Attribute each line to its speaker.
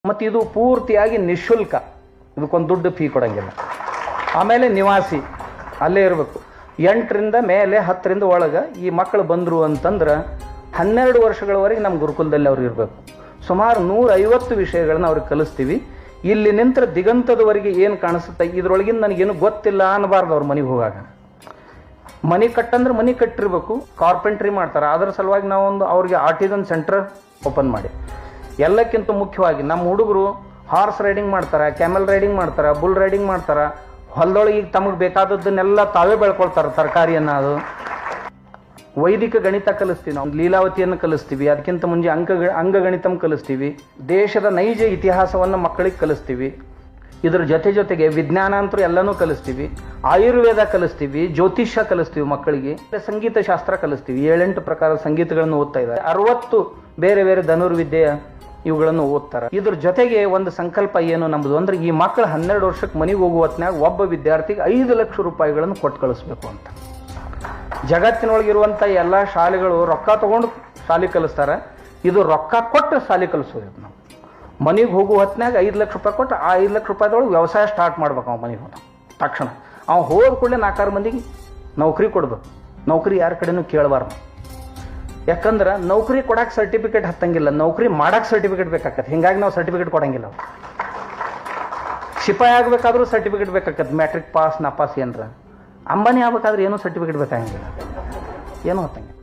Speaker 1: ಮತ್ತು ಇದು ಪೂರ್ತಿಯಾಗಿ ನಿಶುಲ್ಕ, ಇದಕ್ಕೊಂದು ದುಡ್ಡು ಫೀ ಕೊಡೋಂಗಿಲ್ಲ. ಆಮೇಲೆ ನಿವಾಸಿ ಅಲ್ಲೇ ಇರಬೇಕು. 8ರಿಂದ ಮೇಲೆ 10ರಿಂದ ಒಳಗೆ ಈ ಮಕ್ಕಳು ಬಂದರು ಅಂತಂದ್ರೆ 12 ವರ್ಷಗಳವರೆಗೆ ನಮ್ಮ ಗುರುಕುಲದಲ್ಲಿ ಅವ್ರು ಇರಬೇಕು. ಸುಮಾರು 150 ವಿಷಯಗಳನ್ನ ಅವ್ರಿಗೆ ಕಲಿಸ್ತೀವಿ. ಇಲ್ಲಿ ನಿಂತರ ದಿಗಂತದವರೆಗೆ ಏನು ಕಾಣಿಸುತ್ತೆ ಇದರೊಳಗಿಂದ ನನಗೇನು ಗೊತ್ತಿಲ್ಲ ಅನ್ನಬಾರ್ದು. ಅವ್ರ ಮನೆಗೆ ಹೋಗಾಗ ಮನೆ ಕಟ್ಟಂದ್ರೆ ಮನೆ ಕಟ್ಟಿರ್ಬೇಕು. ಕಾರ್ಪೆಂಟ್ರಿ ಮಾಡ್ತಾರೆ, ಅದರ ಸಲುವಾಗಿ ನಾವೊಂದು ಅವ್ರಿಗೆ ಆರ್ಟಿಸನ್ ಸೆಂಟರ್ ಓಪನ್ ಮಾಡಿ. ಎಲ್ಲಕ್ಕಿಂತ ಮುಖ್ಯವಾಗಿ ನಮ್ಮ ಹುಡುಗರು ಹಾರ್ಸ್ ರೈಡಿಂಗ್ ಮಾಡ್ತಾರೆ, ಕ್ಯಾಮೆಲ್ ರೈಡಿಂಗ್ ಮಾಡ್ತಾರೆ, ಬುಲ್ ರೈಡಿಂಗ್ ಮಾಡ್ತಾರೆ. ಹೊಲದೊಳಗೆ ಈಗ ತಮಗೆ ಬೇಕಾದದ್ದನ್ನೆಲ್ಲ ತಾವೇ ಬೆಳ್ಕೊಳ್ತಾರೆ, ತರಕಾರಿಯನ್ನು. ಅದು ವೈದಿಕ ಗಣಿತ ಕಲಿಸ್ತೀವಿ ನಾವು, ಲೀಲಾವತಿಯನ್ನು ಕಲಿಸ್ತೀವಿ. ಅದಕ್ಕಿಂತ ಮುಂಚೆ ಅಂಗಗಣಿತಂ ಕಲಿಸ್ತೀವಿ. ದೇಶದ ನೈಜ ಇತಿಹಾಸವನ್ನು ಮಕ್ಕಳಿಗೆ ಕಲಿಸ್ತೀವಿ. ಇದರ ಜೊತೆಗೆ ವಿಜ್ಞಾನ ಅಂತೂ ಎಲ್ಲನೂ ಕಲಿಸ್ತೀವಿ. ಆಯುರ್ವೇದ ಕಲಿಸ್ತೀವಿ, ಜ್ಯೋತಿಷ್ಯ ಕಲಿಸ್ತೀವಿ ಮಕ್ಕಳಿಗೆ. ಸಂಗೀತ ಶಾಸ್ತ್ರ ಕಲಿಸ್ತೀವಿ. 7-8 ಪ್ರಕಾರದ ಸಂಗೀತಗಳನ್ನು ಓದ್ತಾ ಇದ್ದಾರೆ. 60 ಬೇರೆ ಬೇರೆ ಧನುರ್ವಿದ್ಯೆ ಇವುಗಳನ್ನು ಓದ್ತಾರೆ. ಇದ್ರ ಜೊತೆಗೆ ಒಂದು ಸಂಕಲ್ಪ ಏನು ನಮ್ಮದು ಅಂದ್ರೆ, ಈ ಮಕ್ಕಳು 12 ವರ್ಷಕ್ಕೆ ಮನೆಗೆ ಹೋಗುವ ಹೊತ್ನಾಗ ಒಬ್ಬ ವಿದ್ಯಾರ್ಥಿಗೆ 5 ಲಕ್ಷ ರೂಪಾಯಿಗಳನ್ನು ಕೊಟ್ಟು ಕಳಿಸ್ಬೇಕು ಅಂತ. ಜಗತ್ತಿನೊಳಗಿರುವಂಥ ಎಲ್ಲ ಶಾಲೆಗಳು ರೊಕ್ಕ ತಗೊಂಡು ಶಾಲೆ ಕಲಿಸ್ತಾರೆ. ಇದು ರೊಕ್ಕ ಕೊಟ್ಟು ಶಾಲೆ ಕಲಿಸೋದು. ನಾವು ಮನೆಗೆ ಹೋಗುವ ಹೊತ್ನಾಗ 5 ಲಕ್ಷ ರೂಪಾಯಿ ಕೊಟ್ಟು ಆ 5 ಲಕ್ಷ ರೂಪಾಯಿದೊಳಗೆ ವ್ಯವಸಾಯ ಸ್ಟಾರ್ಟ್ ಮಾಡ್ಬೇಕು. ಅವ್ನು ಮನೆಗೆ ಹೋದ ತಕ್ಷಣ ಅವ್ನು ಹೋದ ಕೂಡಲೇ 4-6 ಮಂದಿಗೆ ನೌಕರಿ ಕೊಡ್ಬೇಕು. ನೌಕರಿ ಯಾರ ಕಡೆನೂ ಕೇಳಬಾರ್ದು. ಯಾಕಂದ್ರೆ ನೌಕರಿ ಕೊಡಕ್ಕೆ ಸರ್ಟಿಫಿಕೇಟ್ ಹತ್ತಂಗಿಲ್ಲ, ನೌಕರಿ ಮಾಡಕ್ಕೆ ಸರ್ಟಿಫಿಕೇಟ್ ಬೇಕಾಗತ್ತೆ. ಹಿಂಗಾಗಿ ನಾವು ಸರ್ಟಿಫಿಕೇಟ್ ಕೊಡಂಗಿಲ್ಲ. ಸಿಪಾಯಿ ಆಗಬೇಕಾದ್ರೂ ಸರ್ಟಿಫಿಕೇಟ್ ಬೇಕಾಗತ್ತೆ, ಮ್ಯಾಟ್ರಿಕ್ ಪಾಸ್ ನಪಾಸ್ ಏನರ. ಅಂಬಾನಿ ಆಗ್ಬೇಕಾದ್ರೆ ಏನೂ ಸರ್ಟಿಫಿಕೇಟ್ ಬೇಕಾಗಿಲ್ಲ, ಏನೂ ಹತ್ತಂಗಿಲ್ಲ.